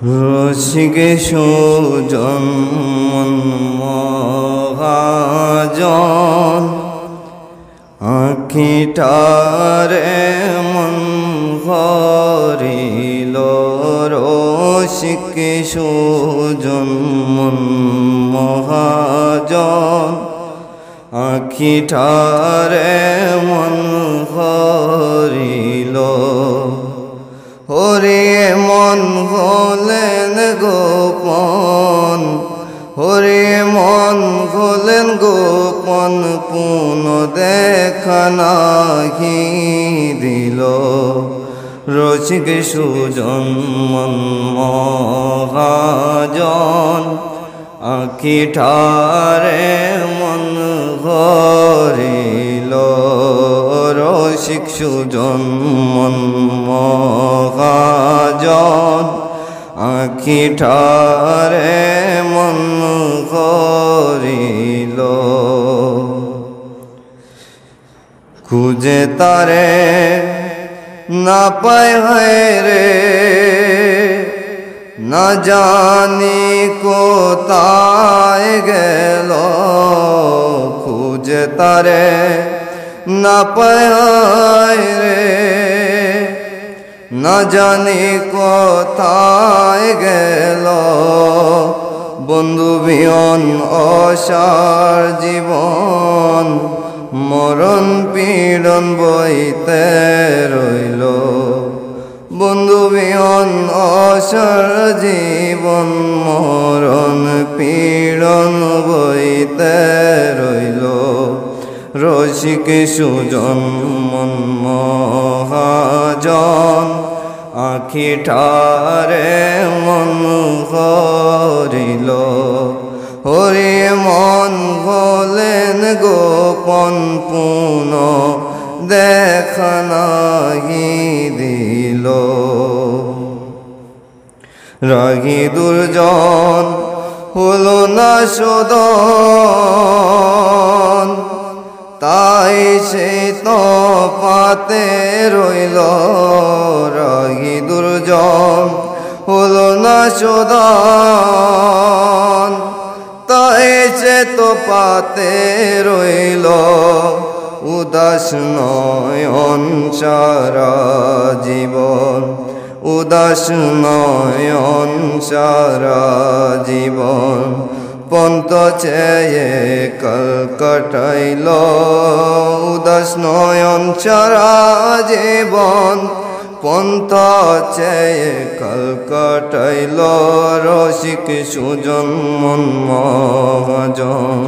রসিক সুজন মহাজন আখিটারে মন ভরিল। রসিক সুজন মহাজন আখিটারে মন ভরিল। হরে মন হলেন গোপন, হরে মন হলেন গোপন, পুন দেখা নাহি দিল। রসিক সুজন মহাজন আখিটারে মন ভরিল। রসিক সুজন মহাজন আখিটারে মন ভরিল। খুঁজে তারে না পায় রে, না জানি কোথায় গেল। খুঁজে তারে না পায় রে, না জানি কোথায় গেল। বন্ধু বিহন অসার জীবন, মরণ পীড়ন বইতে রইল। বন্ধু বিহন অসার জীবন, মরণ পীড়ন বইতে রইল। রসিক সুজন মহাজন আখিটারে মন ভরিল। হরে মন হলেন গোপন, পুন দেখা নাহি দিল। রাগী দুর্জন হলো না শোধন, তাই সে তো পাতে রইল। রাগী দুর্জন হলো না শোধন, তাই সে তো পাতে রইল। উদাস নয়ন সারা জীবন, উদাস নয়ন সারা জীবন, পন্ত চেয়ে কাল কাটাইল। উদাস নয়ন সারা জীবন, পন্ত চেয়ে কাল কাটাইল। রসিক সুজন মহাজন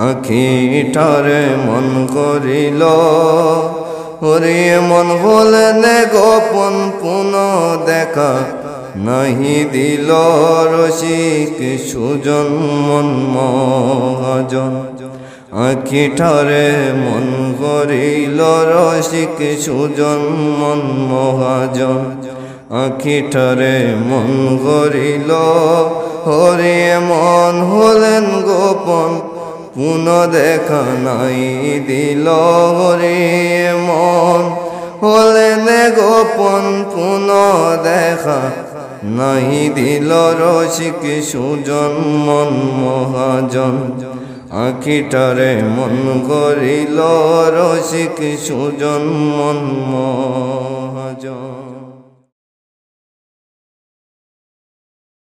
আখিটারে মন করিল। হরে মন হলেন গোপন, পুন দেখা নাহি দিল। রসিক সুজন মহাজন আখিটারে মন করিল। রসিক সুজন মহাজন আখিটারে মন করিল। হরে মন হলেন গোপন, পুন দেখা নাই দিল। হরে মন হলেন গোপন, পুন দেখা নাই দিল। রসিক সুজন মহাজন আখিটারে মন করিল। রসিক সুজন মহাজন।